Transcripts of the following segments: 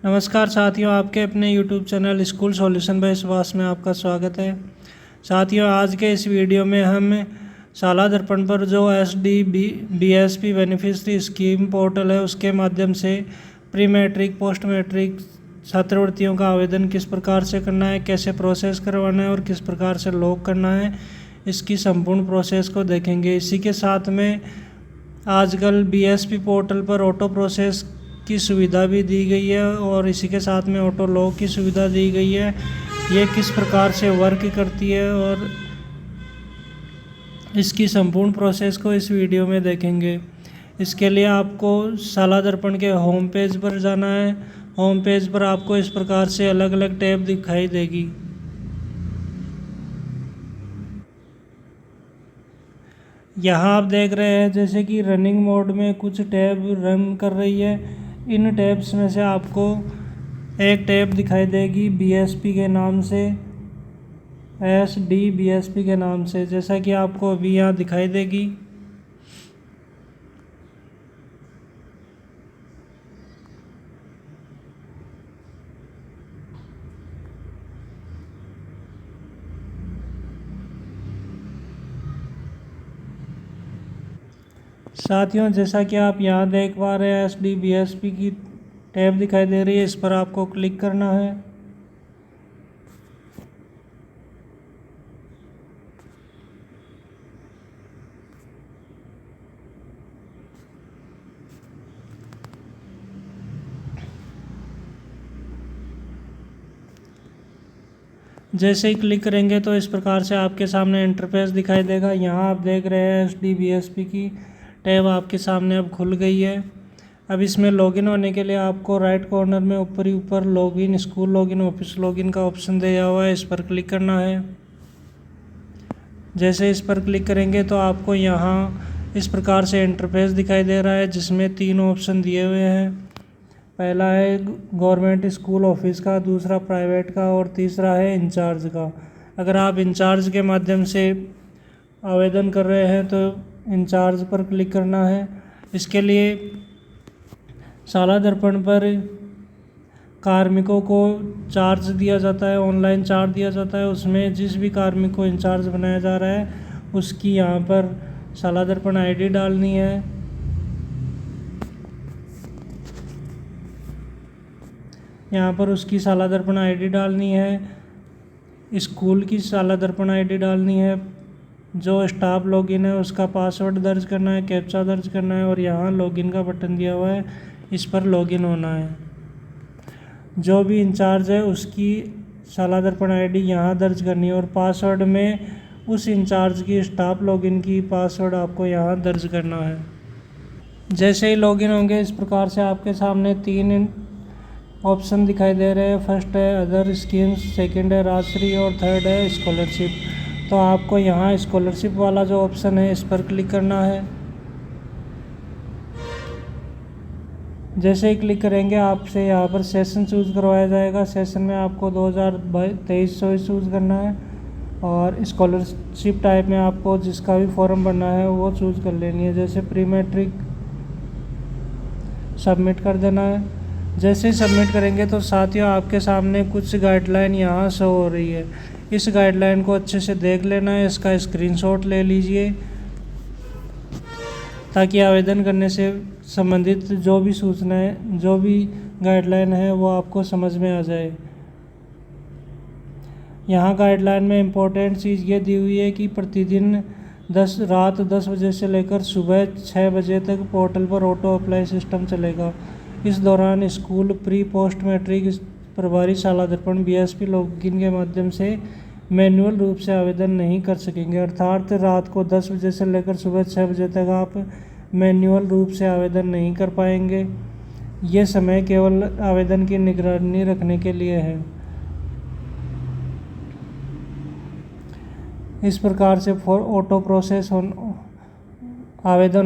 नमस्कार साथियों, आपके अपने YouTube channel school solution bye Subhash में आपका स्वागत है। साथियों, आज के इस वीडियो में हम शाला दर्पण पर जो SDBSP बेनिफिशरी स्कीम पोर्टल है उसके माध्यम से प्री मैट्रिक पोस्ट मैट्रिक छात्रवृत्तियों का आवेदन किस प्रकार से करना है, कैसे प्रोसेस करवाना है और किस प्रकार से लॉक करना है, इसकी संपूर्ण प्रोसेस को देखेंगे। इसी के साथ में आजकल BSP पोर्टल पर ऑटो प्रोसेस की सुविधा भी दी गई है और इसी के साथ में ऑटो लॉक की सुविधा दी गई है। ये किस प्रकार से वर्क करती है और इसकी संपूर्ण प्रोसेस को इस वीडियो में देखेंगे। इसके लिए आपको शाला दर्पण के होम पेज पर जाना है। होम पेज पर आपको इस प्रकार से अलग अलग टैब दिखाई देगी। यहाँ आप देख रहे हैं जैसे कि रनिंग मोड में कुछ टैब रन कर रही है। इन टैब्स में से आपको एक टैब दिखाई देगी BSP के नाम से, SDBSP के नाम से, जैसा कि आपको अभी यहाँ दिखाई देगी। साथियों, जैसा कि आप यहाँ देख पा रहे हैं SDBSP की टैब दिखाई दे रही है, इस पर आपको क्लिक करना है। जैसे ही क्लिक करेंगे तो इस प्रकार से आपके सामने इंटरफेस दिखाई देगा। यहाँ आप देख रहे हैं SDBSP की टैब आपके सामने अब खुल गई है। अब इसमें लॉगिन होने के लिए आपको राइट कॉर्नर में ऊपर ही ऊपर login, school login, office login का ऑप्शन दिया हुआ है, इस पर क्लिक करना है। जैसे इस पर क्लिक करेंगे तो आपको यहाँ इस प्रकार से इंटरफेस दिखाई दे रहा है जिसमें 3 ऑप्शन दिए हुए हैं। पहला है गवर्नमेंट स्कूल ऑफिस का, दूसरा प्राइवेट का और तीसरा है इंचार्ज का। अगर आप इंचार्ज के माध्यम से आवेदन कर रहे हैं तो इंचार्ज पर क्लिक करना है। इसके लिए शाला दर्पण पर कार्मिकों को चार्ज दिया जाता है, ऑनलाइन चार्ज दिया जाता है। उसमें जिस भी कार्मिक को इंचार्ज बनाया जा रहा है उसकी यहाँ पर शाला दर्पण ID डालनी है। यहाँ पर उसकी शाला दर्पण ID डालनी है, स्कूल की शाला दर्पण ID डालनी है, जो स्टाफ लॉगिन है उसका पासवर्ड दर्ज करना है, कैप्चा दर्ज करना है और यहाँ लॉगिन का बटन दिया हुआ है, इस पर लॉगिन होना है। जो भी इंचार्ज है उसकी शाला दर्पण ID यहाँ दर्ज करनी है और पासवर्ड में उस इंचार्ज की स्टाफ लॉगिन की पासवर्ड आपको यहाँ दर्ज करना है। जैसे ही लॉगिन होंगे इस प्रकार से आपके सामने 3 ऑप्शन दिखाई दे रहे हैं। फर्स्ट है अदर स्कीम्स, सेकंड है राजश्री और थर्ड है स्कॉलरशिप। तो आपको यहाँ स्कॉलरशिप वाला जो ऑप्शन है इस पर क्लिक करना है। जैसे ही क्लिक करेंगे आपसे यहाँ पर सेशन चूज़ करवाया जाएगा। सेशन में आपको 2023 चूज़ करना है और स्कॉलरशिप टाइप में आपको जिसका भी फॉर्म भरना है वो चूज़ कर लेनी है। जैसे प्री मैट्रिक सबमिट कर देना है। जैसे ही सबमिट करेंगे तो साथियों आपके सामने कुछ गाइडलाइन यहाँ शो हो रही है। इस गाइडलाइन को अच्छे से देख लेना है, इसका स्क्रीनशॉट ले लीजिए ताकि आवेदन करने से संबंधित जो भी सूचनाएं, जो भी गाइडलाइन है वो आपको समझ में आ जाए। यहाँ गाइडलाइन में इम्पोर्टेंट चीज़ ये दी हुई है कि प्रतिदिन रात 10 बजे से लेकर सुबह 6 बजे तक पोर्टल पर ऑटो अप्लाई सिस्टम चलेगा। इस दौरान स्कूल प्री पोस्ट मैट्रिक प्रभारी शाला दर्पण BSP लॉगिन के माध्यम से मैन्युअल रूप से आवेदन नहीं कर सकेंगे। अर्थात रात को 10 बजे से लेकर सुबह 6 बजे तक आप मैन्युअल रूप से आवेदन नहीं कर पाएंगे। ये समय केवल आवेदन की निगरानी रखने के लिए है। इस प्रकार से आवेदन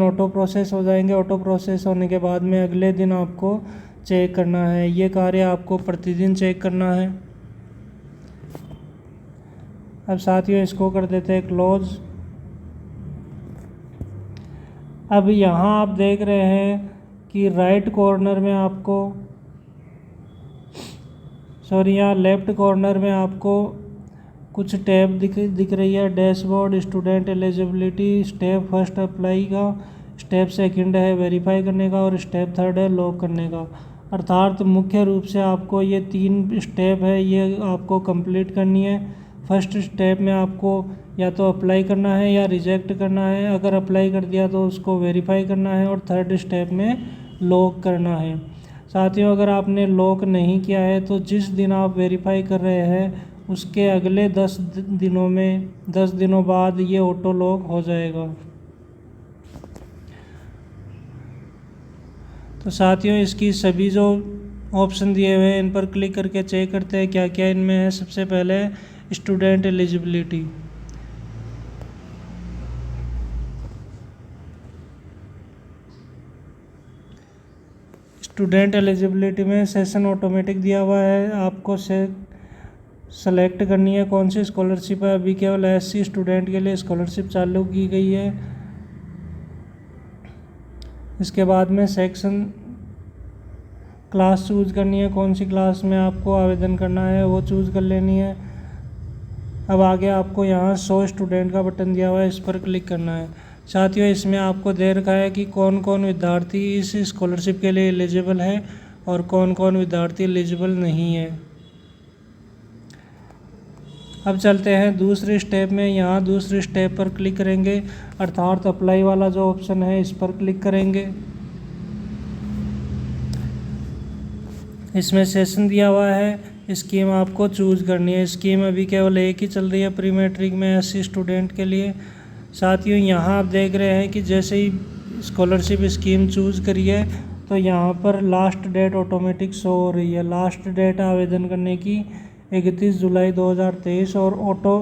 ऑटो प्रोसेस हो जाएंगे। ऑटो प्रोसेस होने के बाद में अगले दिन आपको चेक करना है। ये कार्य आपको प्रतिदिन चेक करना है। अब साथियों इसको कर देते हैं क्लोज। अब यहाँ आप देख रहे हैं कि राइट कॉर्नर में आपको सॉरी, यहाँ लेफ़्ट कॉर्नर में आपको कुछ टैब दिख रही है। Dashboard, student eligibility, step first apply का, स्टेप सेकंड है वेरीफाई करने का और स्टेप थर्ड है लॉक करने का। अर्थात मुख्य रूप से आपको ये 3 स्टेप है, ये आपको कंप्लीट करनी है। फर्स्ट स्टेप में आपको या तो अप्लाई करना है या रिजेक्ट करना है। अगर अप्लाई कर दिया तो उसको वेरीफाई करना है और थर्ड स्टेप में लॉक करना है। साथियों, अगर आपने लॉक नहीं किया है तो जिस दिन आप वेरीफाई कर रहे हैं उसके अगले 10 दिनों बाद ये ऑटो लॉक हो जाएगा। तो साथियों, इसकी सभी जो ऑप्शन दिए हुए हैं इन पर क्लिक करके चेक करते हैं क्या क्या इनमें है। सबसे पहले स्टूडेंट एलिजिबिलिटी। स्टूडेंट एलिजिबिलिटी में सेशन ऑटोमेटिक दिया हुआ है। आपको सेलेक्ट करनी है कौन सी स्कॉलरशिप है। अभी केवल SC स्टूडेंट के लिए स्कॉलरशिप चालू की गई है। इसके बाद में सेक्शन क्लास चूज़ करनी है, कौन सी क्लास में आपको आवेदन करना है वो चूज़ कर लेनी है। अब आगे आपको यहाँ 100 स्टूडेंट का बटन दिया हुआ है, इस पर क्लिक करना है। साथियों, इसमें आपको दे रखा है कि कौन कौन विद्यार्थी इस स्कॉलरशिप के लिए एलिजिबल है और कौन कौन विद्यार्थी एलिजिबल नहीं है। अब चलते हैं दूसरे स्टेप में। यहाँ दूसरे स्टेप पर क्लिक करेंगे, अर्थात अप्लाई वाला जो ऑप्शन है इस पर क्लिक करेंगे। इसमें सेशन दिया हुआ है, स्कीम आपको चूज़ करनी है। स्कीम अभी केवल एक ही चल रही है प्री मैट्रिक में SC स्टूडेंट के लिए। साथियों, यहाँ आप देख रहे हैं कि जैसे ही स्कॉलरशिप स्कीम चूज़ करी है तो यहाँ पर लास्ट डेट ऑटोमेटिक शो हो रही है। लास्ट डेट आवेदन करने की 31 जुलाई 2023 और ऑटो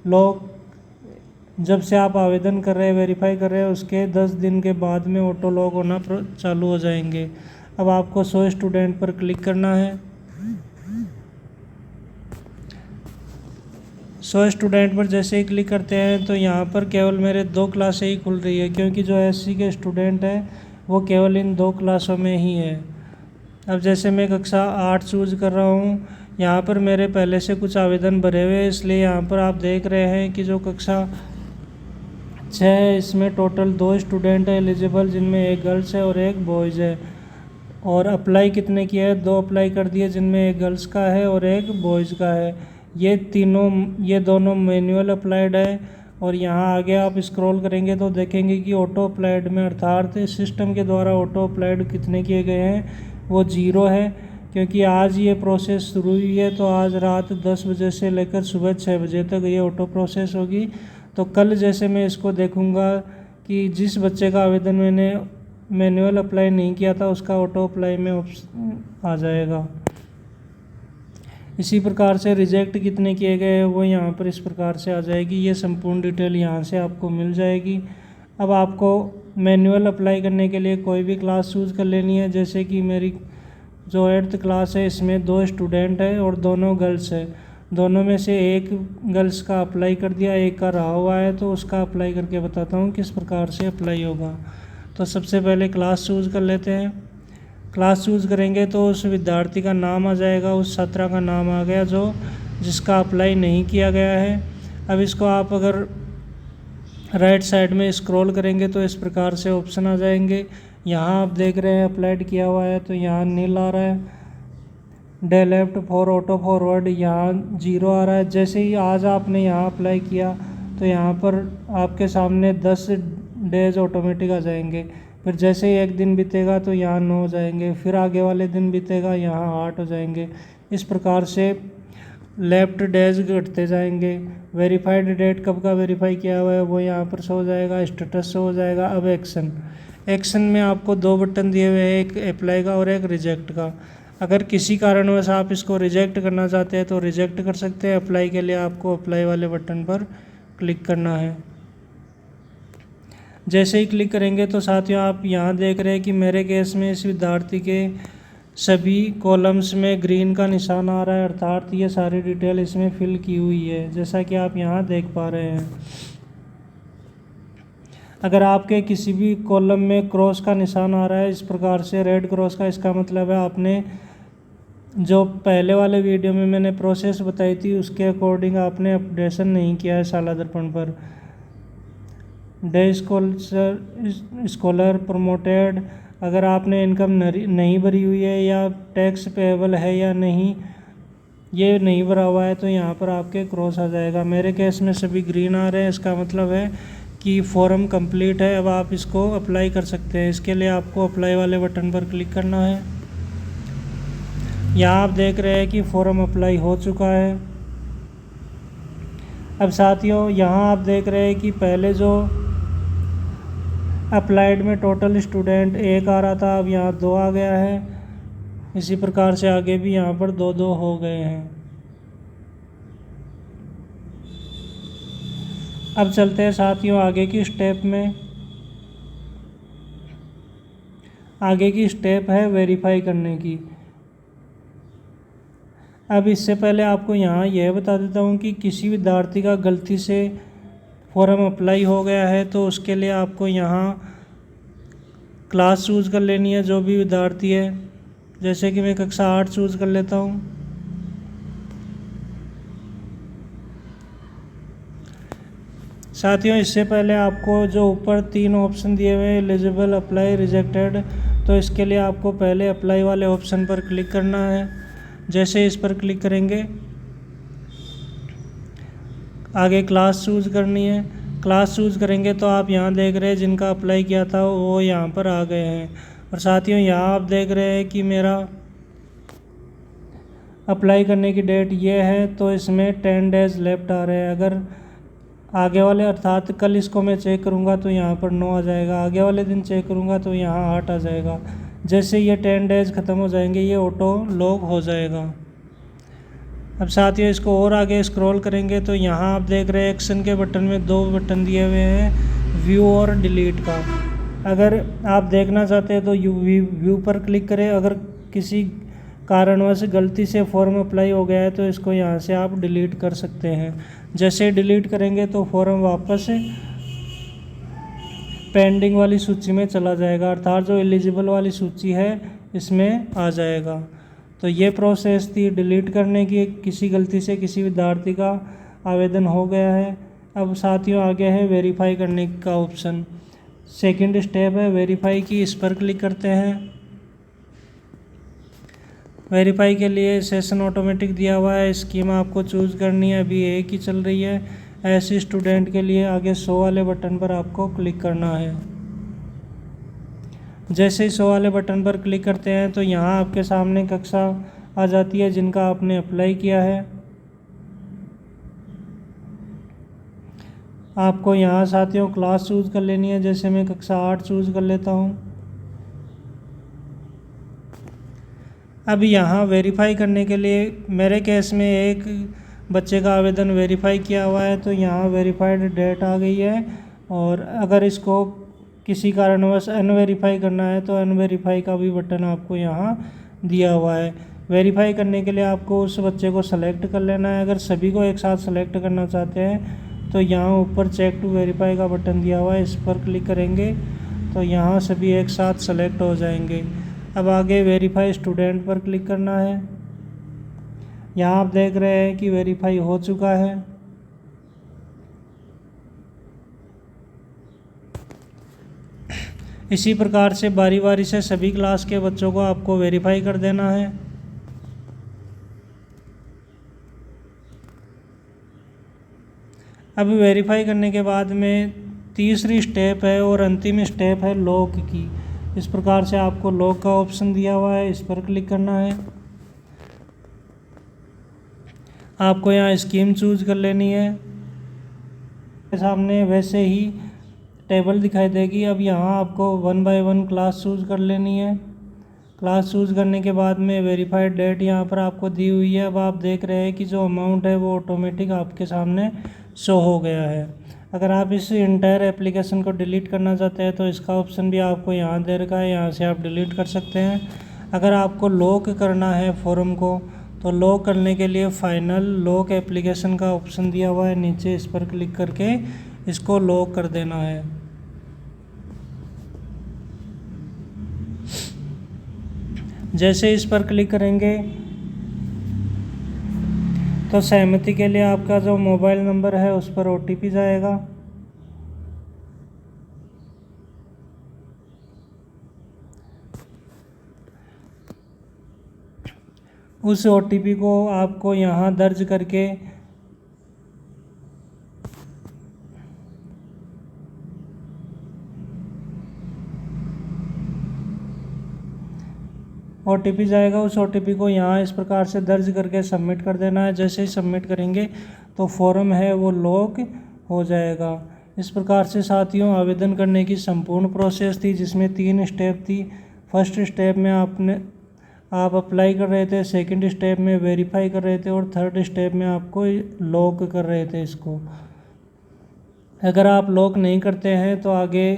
लॉक जब से आप आवेदन कर रहे हैं, वेरीफाई कर रहे हैं, उसके 10 दिन के बाद में ऑटो लॉक होना चालू हो जाएंगे। अब आपको 100 स्टूडेंट पर क्लिक करना है। 100 स्टूडेंट पर जैसे ही क्लिक करते हैं तो यहाँ पर केवल मेरे 2 क्लासें ही खुल रही है, क्योंकि जो SC के स्टूडेंट हैं वो केवल इन 2 क्लासों में ही है। अब जैसे मैं कक्षा 8 चूज़ कर रहा हूँ, यहाँ पर मेरे पहले से कुछ आवेदन भरे हुए हैं, इसलिए यहाँ पर आप देख रहे हैं कि जो कक्षा 6 है इसमें टोटल 2 स्टूडेंट है एलिजिबल, जिनमें एक गर्ल्स है और एक बॉयज़ है। और अप्लाई कितने किए हैं? 2 अप्लाई कर दिए, जिनमें एक गर्ल्स का है और एक बॉयज़ का है। ये दोनों मैनुअल अप्लाइड है। और यहाँ आगे आप स्क्रॉल करेंगे तो देखेंगे कि ऑटो अप्लाइड में, अर्थात सिस्टम के द्वारा ऑटो अप्लाइड कितने किए गए हैं वो 0 है, क्योंकि आज ये प्रोसेस शुरू हुई है। तो आज रात 10 बजे से लेकर सुबह 6 बजे तक ये ऑटो प्रोसेस होगी। तो कल जैसे मैं इसको देखूँगा कि जिस बच्चे का आवेदन मैंने मैनुअल अप्लाई नहीं किया था उसका ऑटो अप्लाई में आ जाएगा। इसी प्रकार से रिजेक्ट कितने किए गए वो यहाँ पर इस प्रकार से आ जाएगी। ये संपूर्ण डिटेल यहाँ से आपको मिल जाएगी। अब आपको मैनुअल अप्लाई करने के लिए कोई भी क्लास चूज़ कर लेनी है। जैसे कि मेरी जो 8th क्लास है इसमें 2 स्टूडेंट है और दोनों गर्ल्स है। दोनों में से एक गर्ल्स का अप्लाई कर दिया, एक का रहा हुआ है, तो उसका अप्लाई करके बताता हूँ किस प्रकार से अप्लाई होगा। तो सबसे पहले क्लास चूज़ कर लेते हैं। क्लास चूज़ करेंगे तो उस विद्यार्थी का नाम आ जाएगा, उस छात्रा का नाम आ गया जो जिसका अप्लाई नहीं किया गया है। अब इसको आप अगर राइट साइड में स्क्रॉल करेंगे तो इस प्रकार से ऑप्शन आ जाएंगे। यहाँ आप देख रहे हैं अप्लाइड किया हुआ है तो यहाँ नील आ रहा है। Day left for auto forward यहाँ 0 आ रहा है। जैसे ही आज आपने यहाँ अप्लाई किया तो यहाँ पर आपके सामने 10 डेज ऑटोमेटिक आ जाएंगे। फिर जैसे ही एक दिन बीतेगा तो यहाँ 9 हो जाएंगे, फिर आगे वाले दिन बीतेगा यहाँ 8 हो जाएंगे। इस प्रकार से लेफ्ट डेज घटते जाएंगे। वेरीफाइड डेट कब का वेरीफाई किया हुआ है वो यहाँ पर शो हो जाएगा, स्टेटस शो हो जाएगा। अब एक्शन में आपको 2 बटन दिए हुए हैं, एक अप्लाई का और एक रिजेक्ट का। अगर किसी कारणवश आप इसको रिजेक्ट करना चाहते हैं तो रिजेक्ट कर सकते हैं। अप्लाई के लिए आपको अप्लाई वाले बटन पर क्लिक करना है। जैसे ही क्लिक करेंगे तो साथियों आप यहाँ देख रहे हैं कि मेरे केस में इस विद्यार्थी के सभी कॉलम्स में ग्रीन का निशान आ रहा है, अर्थात ये सारी डिटेल इसमें फिल की हुई है, जैसा कि आप यहाँ देख पा रहे हैं। अगर आपके किसी भी कॉलम में क्रॉस का निशान आ रहा है इस प्रकार से रेड क्रॉस का, इसका मतलब है आपने जो पहले वाले वीडियो में मैंने प्रोसेस बताई थी उसके अकॉर्डिंग आपने अपडेशन नहीं किया है साला दर्पण पर। डे स्कॉलर प्रमोटेड, अगर आपने इनकम नहीं भरी हुई है या टैक्स पेएबल है या नहीं, ये नहीं भरा हुआ है, तो यहाँ पर आपके क्रॉस आ जाएगा। मेरे केस में सभी ग्रीन आ रहे हैं, इसका मतलब है कि फॉर्म कंप्लीट है। अब आप इसको अप्लाई कर सकते हैं। इसके लिए आपको अप्लाई वाले बटन पर क्लिक करना है। यहाँ आप देख रहे हैं कि फॉर्म अप्लाई हो चुका है। अब साथियों यहाँ आप देख रहे हैं कि पहले जो अप्लाइड में टोटल स्टूडेंट 1 आ रहा था, अब यहाँ 2 आ गया है। इसी प्रकार से आगे भी यहाँ पर 2-2 हो गए हैं। अब चलते हैं साथियों आगे की स्टेप में। आगे की स्टेप है वेरीफाई करने की। अब इससे पहले आपको यहाँ यह बता देता हूँ कि किसी विद्यार्थी का गलती से फॉर्म अप्लाई हो गया है तो उसके लिए आपको यहाँ क्लास चूज़ कर लेनी है, जो भी विद्यार्थी है। जैसे कि मैं कक्षा 8 चूज़ कर लेता हूँ। साथियों इससे पहले आपको जो ऊपर 3 ऑप्शन दिए हुए हैं, एलिजिबल, अप्लाई, रिजेक्टेड, तो इसके लिए आपको पहले अप्लाई वाले ऑप्शन पर क्लिक करना है। जैसे इस पर क्लिक करेंगे आगे क्लास चूज़ करनी है। क्लास चूज़ करेंगे तो आप यहाँ देख रहे हैं जिनका अप्लाई किया था वो यहाँ पर आ गए हैं। और साथियों यहाँ आप देख रहे हैं कि मेरा अप्लाई करने की डेट ये है, तो इसमें 10 डेज़ लेफ्ट आ रहे हैं। अगर आगे वाले अर्थात कल इसको मैं चेक करूँगा तो यहाँ पर 9 आ जाएगा, आगे वाले दिन चेक करूँगा तो यहाँ 8 आ जाएगा। जैसे ये 10 डेज़ ख़त्म हो जाएंगे ये ऑटो लॉग हो जाएगा। अब साथियों इसको और आगे स्क्रॉल करेंगे तो यहाँ आप देख रहे हैं एक्शन के बटन में 2 बटन दिए हुए हैं, व्यू और डिलीट का। अगर आप देखना चाहते हैं तो व्यू पर क्लिक करें। अगर किसी कारणवश गलती से फॉर्म अप्लाई हो गया है तो इसको यहाँ से आप डिलीट कर सकते हैं। जैसे डिलीट करेंगे तो फॉर्म वापस पेंडिंग वाली सूची में चला जाएगा, अर्थात जो एलिजिबल वाली सूची है इसमें आ जाएगा। तो ये प्रोसेस थी डिलीट करने की। किसी गलती से किसी विद्यार्थी का आवेदन हो गया है। अब साथियों आगे है वेरीफाई करने का ऑप्शन। सेकंड स्टेप है वेरीफाई की, इस पर क्लिक करते हैं। वेरीफाई के लिए सेशन ऑटोमेटिक दिया हुआ है, स्कीम आपको चूज़ करनी है, अभी एक ही चल रही है। ऐसे स्टूडेंट के लिए आगे 100 वाले बटन पर आपको क्लिक करना है। जैसे ही 100 वाले बटन पर क्लिक करते हैं तो यहाँ आपके सामने कक्षा आ जाती है जिनका आपने अप्लाई किया है। आपको यहाँ साथियों क्लास चूज़ कर लेनी है। जैसे मैं कक्षा 8 चूज़ कर लेता हूँ। अब यहाँ वेरीफाई करने के लिए मेरे केस में एक बच्चे का आवेदन वेरीफाई किया हुआ है, तो यहाँ वेरीफाइड डेट आ गई है। और अगर इसको किसी कारणवश अनवेरीफाई करना है तो अनवेरीफाई का भी बटन आपको यहाँ दिया हुआ है। वेरीफाई करने के लिए आपको उस बच्चे को सेलेक्ट कर लेना है। अगर सभी को एक साथ सेलेक्ट करना चाहते हैं तो यहाँ ऊपर चेक टू वेरीफाई का बटन दिया हुआ है, इस पर क्लिक करेंगे तो यहाँ सभी एक साथ सेलेक्ट हो जाएंगे। अब आगे वेरीफाई स्टूडेंट पर क्लिक करना है। यहाँ आप देख रहे हैं कि वेरीफाई हो चुका है। इसी प्रकार से बारी बारी से सभी क्लास के बच्चों को आपको वेरीफाई कर देना है। अब वेरीफाई करने के बाद में तीसरी स्टेप है और अंतिम स्टेप है लॉक की। इस प्रकार से आपको लॉक का ऑप्शन दिया हुआ है, इस पर क्लिक करना है। आपको यहाँ स्कीम चूज़ कर लेनी है। सामने वैसे ही टेबल दिखाई देगी। अब यहाँ आपको 1 बाय 1 क्लास चूज़ कर लेनी है। क्लास चूज़ करने के बाद में वेरीफाइड डेट यहाँ पर आपको दी हुई है। अब आप देख रहे हैं कि जो अमाउंट है वो ऑटोमेटिक आपके सामने शो हो गया है। अगर आप इस इंटायर एप्लीकेशन को डिलीट करना चाहते हैं तो इसका ऑप्शन भी आपको यहाँ दे रखा है, यहाँ से आप डिलीट कर सकते हैं। अगर आपको लॉक करना है फॉर्म को तो लॉक करने के लिए फाइनल लॉक एप्लीकेशन का ऑप्शन दिया हुआ है नीचे, इस पर क्लिक करके इसको लॉक कर देना है। जैसे इस पर क्लिक करेंगे तो सहमति के लिए आपका जो मोबाइल नंबर है उस पर OTP जाएगा। उस OTP को आपको यहाँ दर्ज करके OTP जाएगा। उस OTP को यहाँ इस प्रकार से दर्ज करके सबमिट कर देना है। जैसे ही सबमिट करेंगे तो फॉर्म है वो लॉक हो जाएगा। इस प्रकार से साथियों आवेदन करने की संपूर्ण प्रोसेस थी, जिसमें 3 स्टेप थी। फर्स्ट स्टेप में आप अप्लाई कर रहे थे, सेकंड स्टेप में वेरीफाई कर रहे थे और थर्ड स्टेप में आपको लॉक कर रहे थे इसको। अगर आप लॉक नहीं करते हैं तो आगे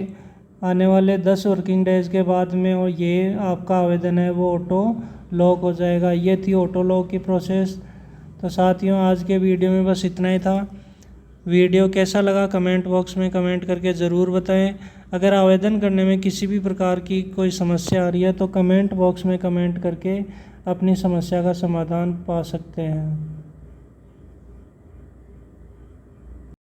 आने वाले 10 वर्किंग डेज़ के बाद में और ये आपका आवेदन है वो ऑटो लॉक हो जाएगा। ये थी ऑटो लॉक की प्रोसेस। तो साथियों आज के वीडियो में बस इतना ही था। वीडियो कैसा लगा कमेंट बॉक्स में कमेंट करके ज़रूर बताएं। अगर आवेदन करने में किसी भी प्रकार की कोई समस्या आ रही है तो कमेंट बॉक्स में कमेंट करके अपनी समस्या का समाधान पा सकते हैं।